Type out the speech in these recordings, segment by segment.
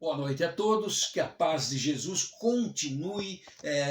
Boa noite a todos, que a paz de Jesus continue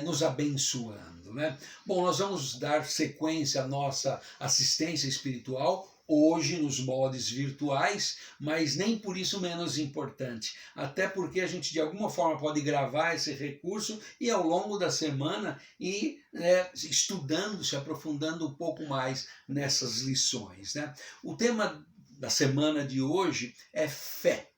nos abençoando, né? Bom, nós vamos dar sequência à nossa assistência espiritual, hoje nos moldes virtuais, mas nem por isso menos importante, até porque a gente de alguma forma pode gravar esse recurso e ao longo da semana ir estudando, se aprofundando um pouco mais nessas lições, né? O tema da semana de hoje é fé.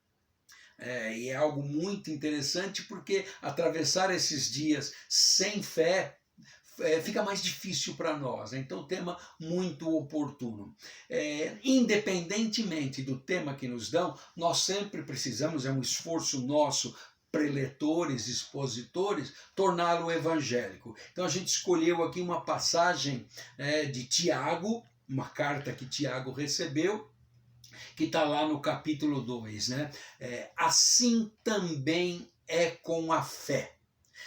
E é algo muito interessante porque atravessar esses dias sem fé fica mais difícil para nós, né? Então, tema muito oportuno. Independentemente do tema que nos dão, nós sempre precisamos, é um esforço nosso, preletores, expositores, torná-lo evangélico. Então, a gente escolheu aqui uma passagem de Tiago, uma carta que Tiago recebeu, que está lá no capítulo 2, né? Assim também é com a fé.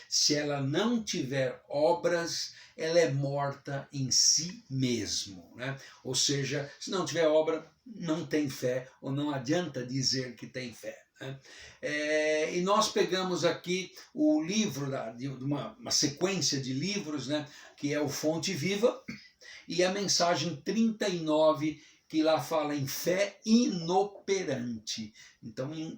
Se ela não tiver obras, ela é morta em si mesmo, né? Ou seja, se não tiver obra, não tem fé, ou não adianta dizer que tem fé, né? E nós pegamos aqui o livro, de uma sequência de livros, né? Que é o Fonte Viva, e a mensagem 39, que lá fala em fé inoperante. Então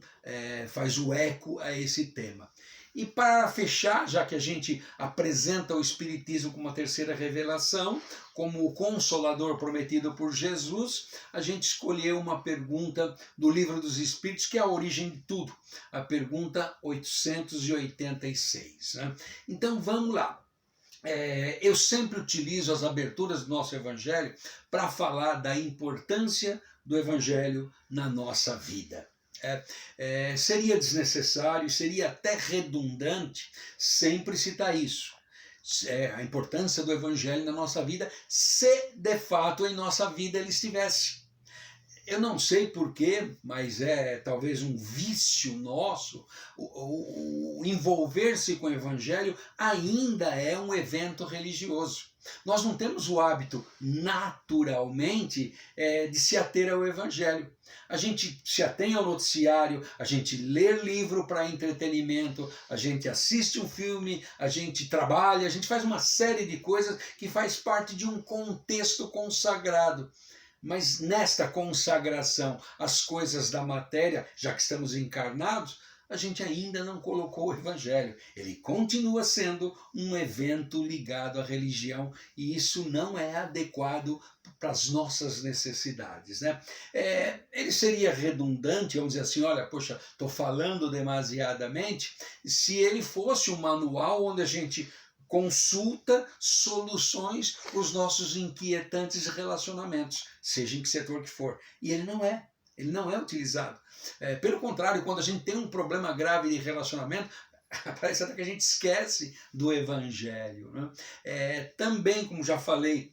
faz o eco a esse tema. E para fechar, já que a gente apresenta o Espiritismo como uma terceira revelação, como o Consolador prometido por Jesus, a gente escolheu uma pergunta do Livro dos Espíritos, que é a origem de tudo, a pergunta 886. Né? Então vamos lá. Eu sempre utilizo as aberturas do nosso Evangelho para falar da importância do Evangelho na nossa vida. Seria desnecessário, seria até redundante sempre citar isso. A importância do Evangelho na nossa vida, se de fato em nossa vida ele estivesse. Eu não sei porquê, mas é talvez um vício nosso, o envolver-se com o Evangelho ainda é um evento religioso. Nós não temos o hábito, naturalmente, de se ater ao Evangelho. A gente se atém ao noticiário, a gente lê livro para entretenimento, a gente assiste um filme, a gente trabalha, a gente faz uma série de coisas que faz parte de um contexto consagrado. Mas nesta consagração às coisas da matéria, já que estamos encarnados, a gente ainda não colocou o Evangelho. Ele continua sendo um evento ligado à religião e isso não é adequado para as nossas necessidades, né? Ele seria redundante, vamos dizer assim, olha, poxa, estou falando demasiadamente, se ele fosse um manual onde a gente consulta soluções para os nossos inquietantes relacionamentos, seja em que setor que for. E ele não é utilizado. Pelo contrário, quando a gente tem um problema grave de relacionamento, parece até que a gente esquece do Evangelho, né? Também, como já falei,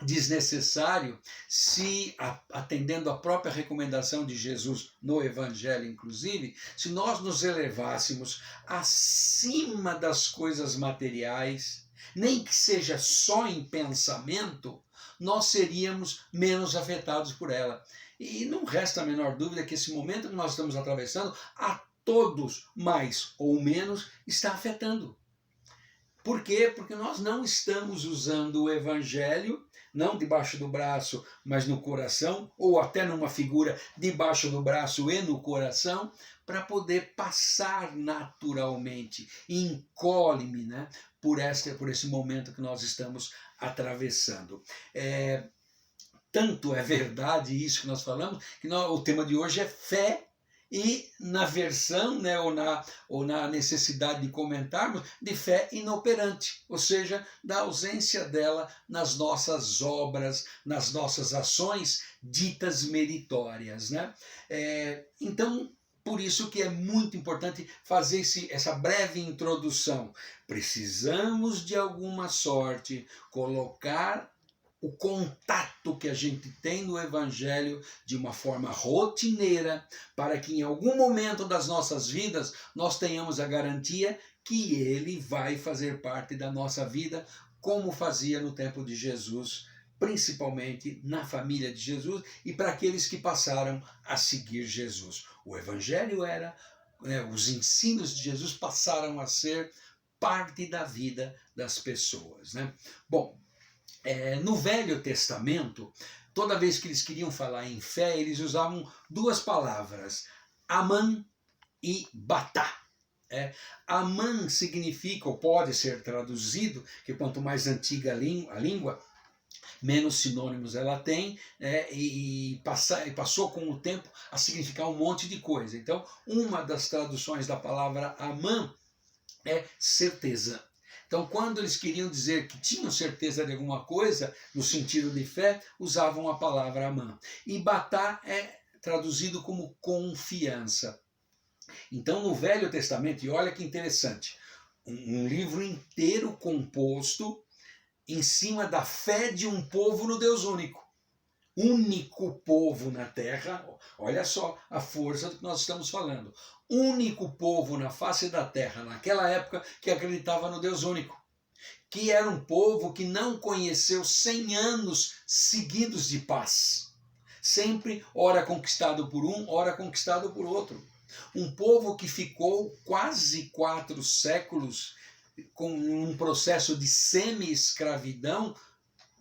desnecessário se, atendendo à própria recomendação de Jesus no Evangelho, inclusive, se nós nos elevássemos acima das coisas materiais, nem que seja só em pensamento, nós seríamos menos afetados por ela. E não resta a menor dúvida que esse momento que nós estamos atravessando, a todos, mais ou menos, está afetando. Por quê? Porque nós não estamos usando o Evangelho, não debaixo do braço, mas no coração, ou até numa figura debaixo do braço e no coração, para poder passar naturalmente, incólume, né, por esse momento que nós estamos atravessando. Tanto é verdade isso que nós falamos, que o tema de hoje é fé. E na versão, né, ou na necessidade de comentarmos, de fé inoperante, ou seja, da ausência dela nas nossas obras, nas nossas ações ditas meritórias, né? Então, por isso que é muito importante fazer essa breve introdução. Precisamos, de alguma sorte, colocar o contato que a gente tem no Evangelho de uma forma rotineira, para que em algum momento das nossas vidas nós tenhamos a garantia que ele vai fazer parte da nossa vida, como fazia no tempo de Jesus, principalmente na família de Jesus e para aqueles que passaram a seguir Jesus. O Evangelho era os ensinos de Jesus passaram a ser parte da vida das pessoas, né? Bom, no Velho Testamento, toda vez que eles queriam falar em fé, eles usavam duas palavras, Aman e Batá. Aman significa, ou pode ser traduzido, que quanto mais antiga a língua, menos sinônimos ela tem, e passou com o tempo a significar um monte de coisa. Então, uma das traduções da palavra Aman é certeza. Então, quando eles queriam dizer que tinham certeza de alguma coisa, no sentido de fé, usavam a palavra Aman. E Batá é traduzido como confiança. Então, no Velho Testamento, e olha que interessante, um livro inteiro composto em cima da fé de um povo no Deus único. Único povo na terra, olha só a força do que nós estamos falando. Único povo na face da terra, naquela época, que acreditava no Deus único. Que era um povo que não conheceu 100 anos seguidos de paz. Sempre, ora conquistado por um, ora conquistado por outro. Um povo que ficou quase 4 séculos com um processo de semi-escravidão,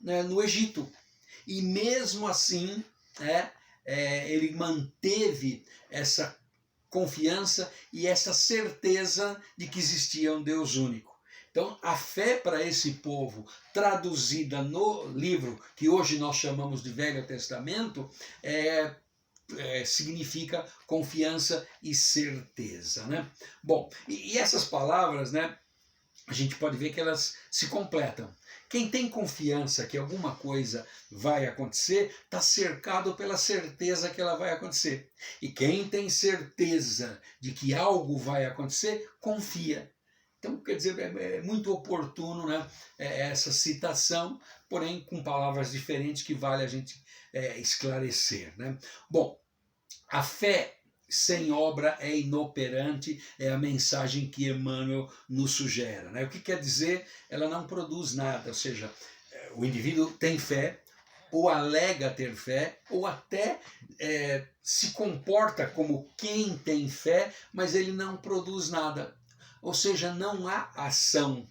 né, no Egito. E mesmo assim, ele manteve essa confiança e essa certeza de que existia um Deus único. Então, a fé para esse povo, traduzida no livro que hoje nós chamamos de Velho Testamento, significa confiança e certeza, né? Bom, e essas palavras, né, a gente pode ver que elas se completam. Quem tem confiança que alguma coisa vai acontecer, está cercado pela certeza que ela vai acontecer. E quem tem certeza de que algo vai acontecer, confia. Então, quer dizer, é muito oportuno, né, essa citação, porém com palavras diferentes que vale a gente esclarecer, né? Bom, a fé sem obra é inoperante, é a mensagem que Emmanuel nos sugere, né? O que quer dizer? Ela não produz nada, ou seja, o indivíduo tem fé, ou alega ter fé, ou até se comporta como quem tem fé, mas ele não produz nada. Ou seja, não há ação.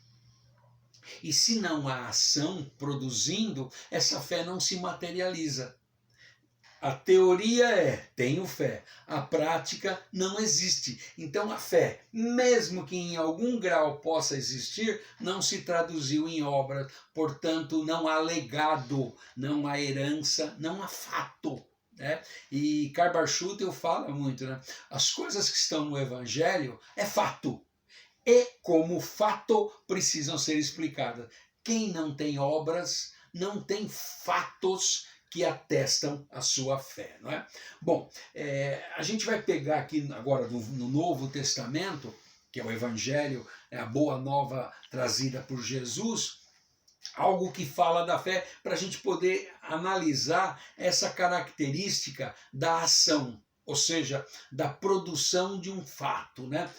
E se não há ação produzindo, essa fé não se materializa. A teoria tenho fé, a prática não existe. Então a fé, mesmo que em algum grau possa existir, não se traduziu em obras, portanto não há legado, não há herança, não há fato. Né? E Karl Schutter fala muito, né? As coisas que estão no Evangelho é fato, e como fato precisam ser explicadas. Quem não tem obras, não tem fatos que atestam a sua fé, não é? Bom, a gente vai pegar aqui agora no Novo Testamento, que é o Evangelho, a boa nova trazida por Jesus, algo que fala da fé, para a gente poder analisar essa característica da ação, ou seja, da produção de um fato, né?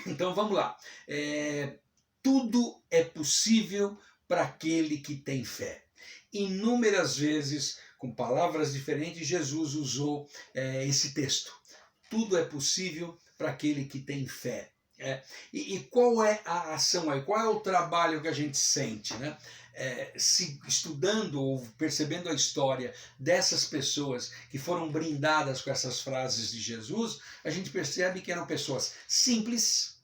Então vamos lá. Tudo é possível para aquele que tem fé. Inúmeras vezes, com palavras diferentes, Jesus usou esse texto. Tudo é possível para aquele que tem fé. E qual é a ação aí? Qual é o trabalho que a gente sente, né? Estudando ou percebendo a história dessas pessoas que foram brindadas com essas frases de Jesus, a gente percebe que eram pessoas simples,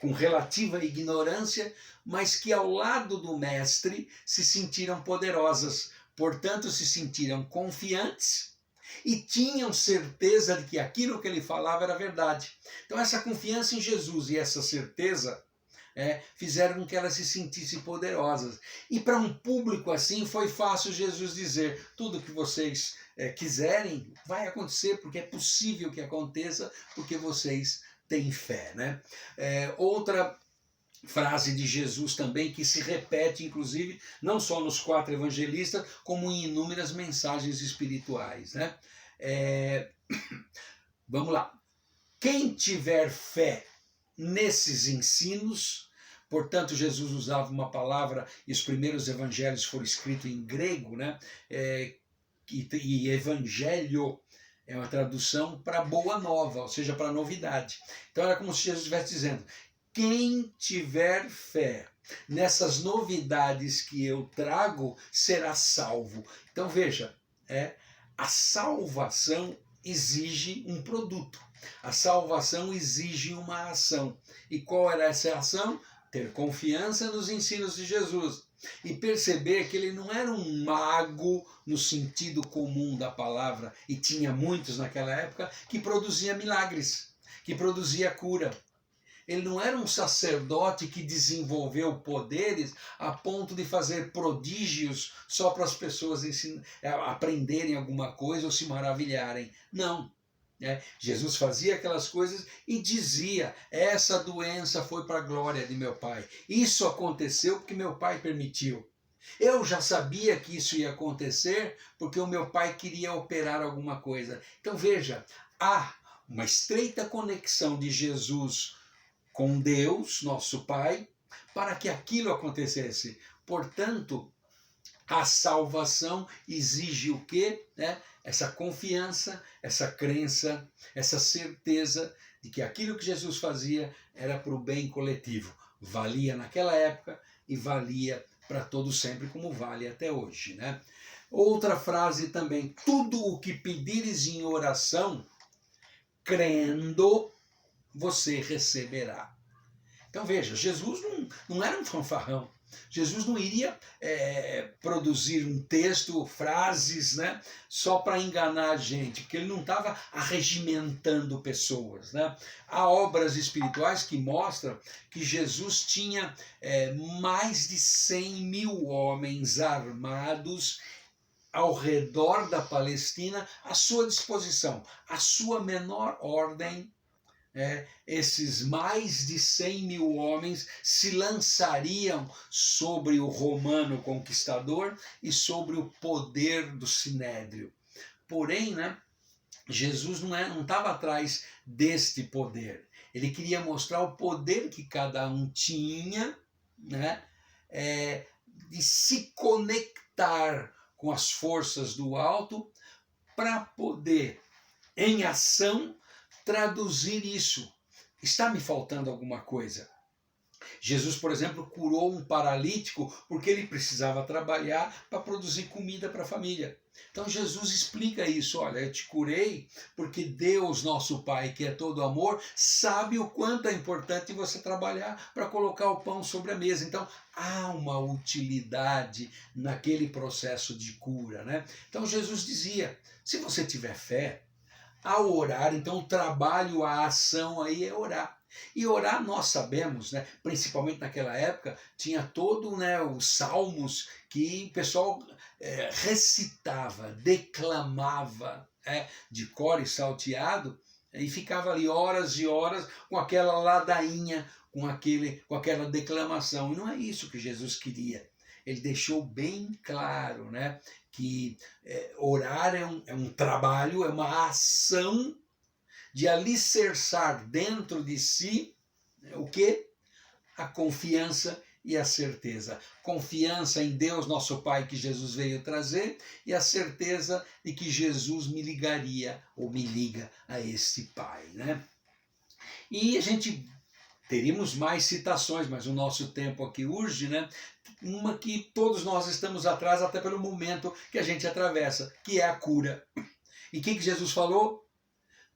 com relativa ignorância, mas que ao lado do mestre se sentiram poderosas, portanto se sentiram confiantes e tinham certeza de que aquilo que ele falava era verdade. Então essa confiança em Jesus e essa certeza fizeram com que elas se sentissem poderosas. E para um público assim foi fácil Jesus dizer, tudo que vocês quiserem vai acontecer, porque é possível que aconteça, porque vocês têm fé, né? Outra frase de Jesus também que se repete, inclusive, não só nos 4 evangelistas, como em inúmeras mensagens espirituais, né? Vamos lá. Quem tiver fé nesses ensinos, portanto, Jesus usava uma palavra, e os primeiros evangelhos foram escritos em grego, né? E evangelho É uma tradução para boa nova, ou seja, para novidade. Então era como se Jesus estivesse dizendo: quem tiver fé nessas novidades que eu trago será salvo. Então veja, a salvação exige um produto. A salvação exige uma ação. E qual era essa ação? Ter confiança nos ensinos de Jesus e perceber que ele não era um mago no sentido comum da palavra, e tinha muitos naquela época, que produzia milagres, que produzia cura. Ele não era um sacerdote que desenvolveu poderes a ponto de fazer prodígios só para as pessoas aprenderem alguma coisa ou se maravilharem. Não. Jesus fazia aquelas coisas e dizia: essa doença foi para a glória de meu Pai. Isso aconteceu porque meu Pai permitiu. Eu já sabia que isso ia acontecer porque o meu Pai queria operar alguma coisa. Então veja, há uma estreita conexão de Jesus com Deus, nosso Pai, para que aquilo acontecesse. Portanto, a salvação exige o quê? Essa confiança, essa crença, essa certeza de que aquilo que Jesus fazia era para o bem coletivo. Valia naquela época e valia para todo sempre, como vale até hoje. Outra frase também: tudo o que pedires em oração, crendo, você receberá. Então veja, Jesus não era um fanfarrão. Jesus não iria produzir um texto, frases, só para enganar a gente, porque ele não estava arregimentando pessoas. Há obras espirituais que mostram que Jesus tinha mais de 100 mil homens armados ao redor da Palestina à sua disposição. A sua menor ordem, esses mais de 100 mil homens se lançariam sobre o romano conquistador e sobre o poder do sinédrio. Porém, Jesus não estava atrás deste poder. Ele queria mostrar o poder que cada um tinha, de se conectar com as forças do alto para poder, em ação, traduzir isso. Está me faltando alguma coisa? Jesus, por exemplo, curou um paralítico porque ele precisava trabalhar para produzir comida para a família. Então Jesus explica isso: olha, eu te curei porque Deus, nosso Pai, que é todo amor, sabe o quanto é importante você trabalhar para colocar o pão sobre a mesa. Então há uma utilidade naquele processo de cura. Então Jesus dizia: se você tiver fé, ao orar, então o trabalho, a ação aí é orar. E orar, nós sabemos, principalmente naquela época, tinha todo os salmos que o pessoal recitava, declamava de cor e salteado, e ficava ali horas e horas com aquela ladainha, com aquela declamação. E não é isso que Jesus queria. Ele deixou bem claro, que orar é um trabalho, é uma ação de alicerçar dentro de si o quê? A confiança e a certeza. Confiança em Deus, nosso Pai, que Jesus veio trazer, e a certeza de que Jesus me ligaria, ou me liga a este Pai. E a gente teríamos mais citações, mas o nosso tempo aqui urge, uma que todos nós estamos atrás, até pelo momento que a gente atravessa, que é a cura. E o que Jesus falou?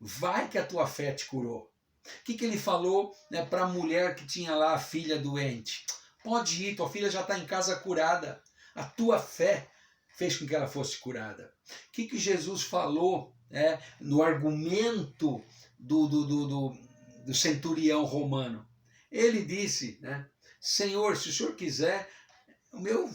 Vai que a tua fé te curou. O que ele falou para a mulher que tinha lá a filha doente? Pode ir, tua filha já está em casa curada. A tua fé fez com que ela fosse curada. O que Jesus falou no argumento do centurião romano? Ele disse, Senhor, se o Senhor quiser, o meu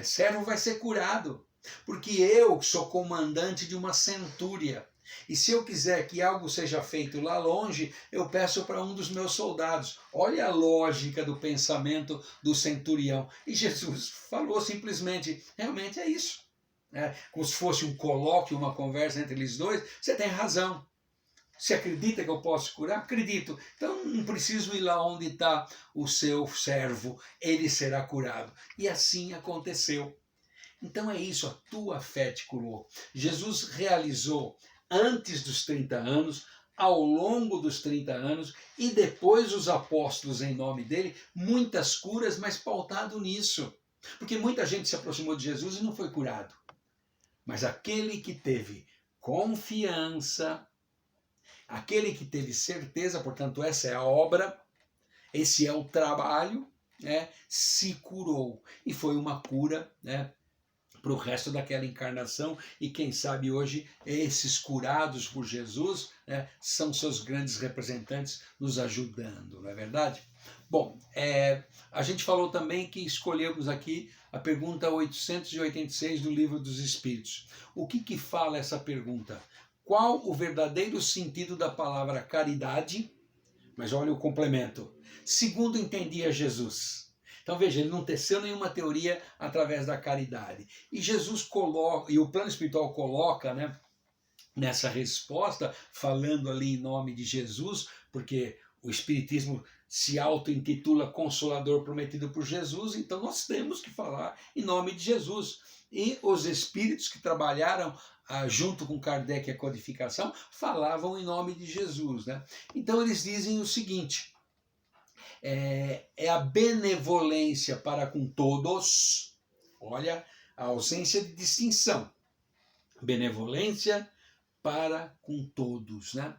servo vai ser curado, porque eu sou comandante de uma centúria. E se eu quiser que algo seja feito lá longe, eu peço para um dos meus soldados. Olha a lógica do pensamento do centurião. E Jesus falou simplesmente: realmente é isso. Como se fosse um colóquio, uma conversa entre eles dois. Você tem razão. Você acredita que eu posso curar? Acredito. Então não preciso ir lá onde está o seu servo. Ele será curado. E assim aconteceu. Então é isso, a tua fé te curou. Jesus realizou antes dos 30 anos, ao longo dos 30 anos, e depois os apóstolos em nome dele, muitas curas, mas pautado nisso. Porque muita gente se aproximou de Jesus e não foi curado. Mas aquele que teve confiança, aquele que teve certeza, portanto, essa é a obra, esse é o trabalho, né, se curou. E foi uma cura, né, para o resto daquela encarnação, e quem sabe hoje esses curados por Jesus, né, são seus grandes representantes nos ajudando, não é verdade? Bom, a gente falou também que escolhemos aqui a pergunta 886 do Livro dos Espíritos. O que fala essa pergunta? Qual o verdadeiro sentido da palavra caridade? Mas olha o complemento. Segundo entendia Jesus. Então veja, ele não teceu nenhuma teoria através da caridade. E Jesus coloca, e o plano espiritual coloca, né, nessa resposta, falando ali em nome de Jesus, porque o Espiritismo se auto-intitula Consolador prometido por Jesus, então nós temos que falar em nome de Jesus. E os espíritos que trabalharam junto com Kardec e a codificação falavam em nome de Jesus, né? Então eles dizem o seguinte: é a benevolência para com todos, olha a ausência de distinção, benevolência para com todos, né?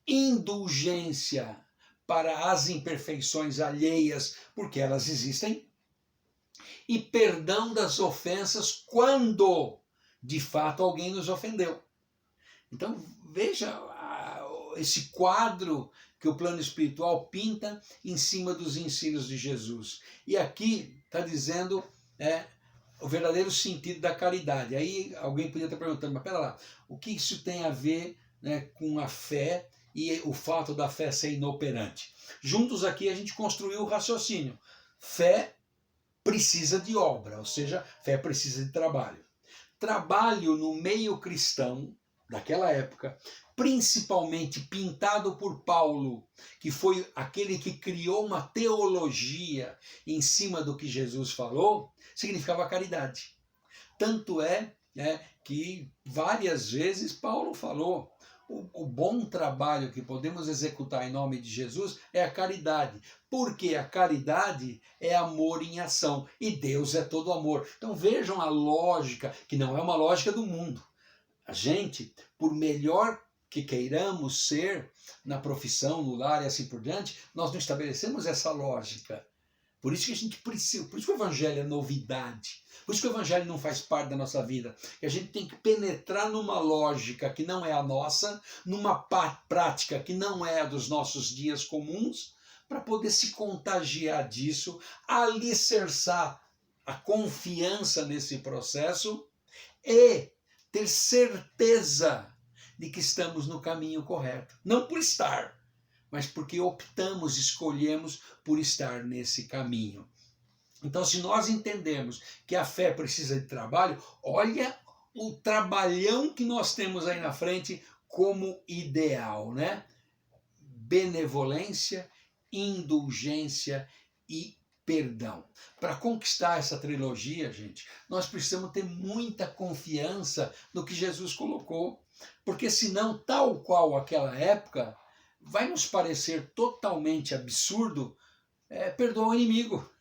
Indulgência para as imperfeições alheias, porque elas existem, e perdão das ofensas quando de fato alguém nos ofendeu. Então veja esse quadro que o plano espiritual pinta em cima dos ensinos de Jesus. E aqui está dizendo o verdadeiro sentido da caridade. Aí alguém podia estar perguntando, mas pera lá, o que isso tem a ver, né, com a fé e o fato da fé ser inoperante? Juntos aqui a gente construiu o raciocínio. Fé precisa de obra, ou seja, fé precisa de trabalho. Trabalho no meio cristão daquela época, principalmente pintado por Paulo, que foi aquele que criou uma teologia em cima do que Jesus falou, significava caridade. Tanto que várias vezes Paulo falou: o bom trabalho que podemos executar em nome de Jesus é a caridade, porque a caridade é amor em ação, e Deus é todo amor. Então vejam a lógica, que não é uma lógica do mundo. A gente, por melhor que queiramos ser na profissão, no lar e assim por diante, nós não estabelecemos essa lógica. Por isso que a gente precisa, por isso que o Evangelho é novidade, por isso que o Evangelho não faz parte da nossa vida. E a gente tem que penetrar numa lógica que não é a nossa, numa prática que não é a dos nossos dias comuns, para poder se contagiar disso, alicerçar a confiança nesse processo e ter certeza de que estamos no caminho correto. Não por estar, mas porque optamos, escolhemos por estar nesse caminho. Então, se nós entendemos que a fé precisa de trabalho, olha o trabalhão que nós temos aí na frente como ideal, né? Benevolência, indulgência e perdão. Para conquistar essa trilogia, gente, nós precisamos ter muita confiança no que Jesus colocou, porque senão, tal qual aquela época, vai nos parecer totalmente absurdo perdoar o inimigo.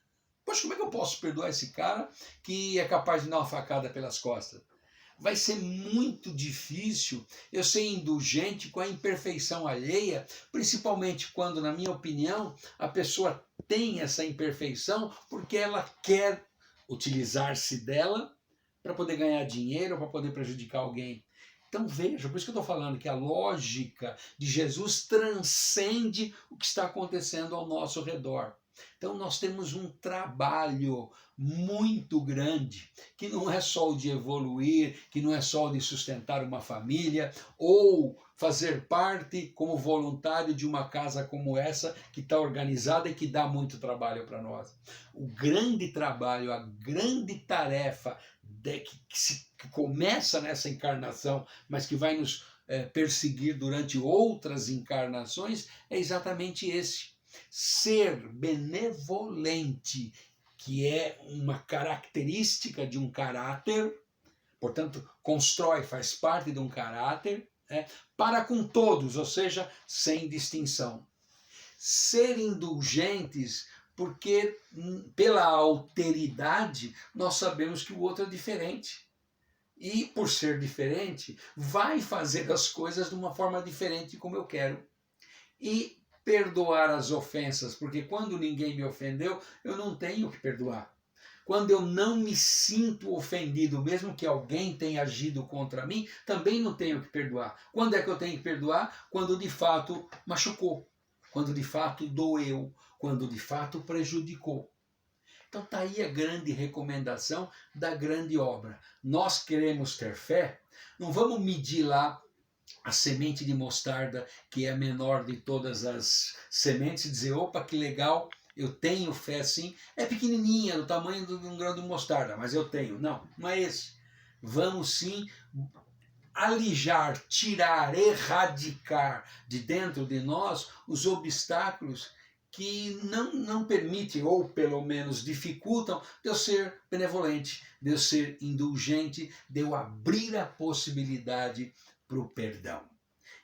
Poxa, como é que eu posso perdoar esse cara que é capaz de dar uma facada pelas costas? Vai ser muito difícil eu ser indulgente com a imperfeição alheia, principalmente quando, na minha opinião, a pessoa tem essa imperfeição porque ela quer utilizar-se dela para poder ganhar dinheiro, para poder prejudicar alguém. Então veja, por isso que eu estou falando que a lógica de Jesus transcende o que está acontecendo ao nosso redor. Então nós temos um trabalho muito grande, que não é só o de evoluir, que não é só o de sustentar uma família, ou fazer parte como voluntário de uma casa como essa, que está organizada e que dá muito trabalho para nós. O grande trabalho, a grande tarefa que começa nessa encarnação, mas que vai nos perseguir durante outras encarnações, é exatamente esse. Ser benevolente, que é uma característica de um caráter, portanto, constrói, faz parte de um caráter, né? Para com todos, ou seja, sem distinção. Ser indulgentes, porque pela alteridade nós sabemos que o outro é diferente. E por ser diferente, vai fazer as coisas de uma forma diferente como eu quero. E perdoar as ofensas, porque quando ninguém me ofendeu, eu não tenho que perdoar. Quando eu não me sinto ofendido, mesmo que alguém tenha agido contra mim, também não tenho que perdoar. Quando é que eu tenho que perdoar? Quando de fato machucou, quando de fato doeu, quando de fato prejudicou. Então está aí a grande recomendação da grande obra. Nós queremos ter fé, não vamos medir lá a semente de mostarda, que é a menor de todas as sementes, e dizer, opa, que legal, eu tenho fé sim. É pequenininha, do tamanho de um grão de mostarda, mas eu tenho. Não, não é esse. Vamos sim alijar, tirar, erradicar de dentro de nós os obstáculos que não permitem, ou pelo menos dificultam, de eu ser benevolente, de eu ser indulgente, de eu abrir a possibilidade para o perdão.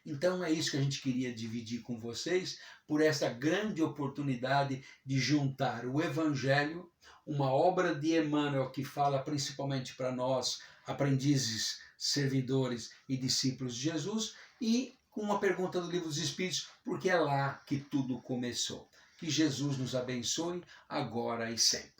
Então é isso que a gente queria dividir com vocês, por essa grande oportunidade de juntar o Evangelho, uma obra de Emmanuel que fala principalmente para nós, aprendizes, servidores e discípulos de Jesus, e com uma pergunta do Livro dos Espíritos, porque é lá que tudo começou. Que Jesus nos abençoe agora e sempre.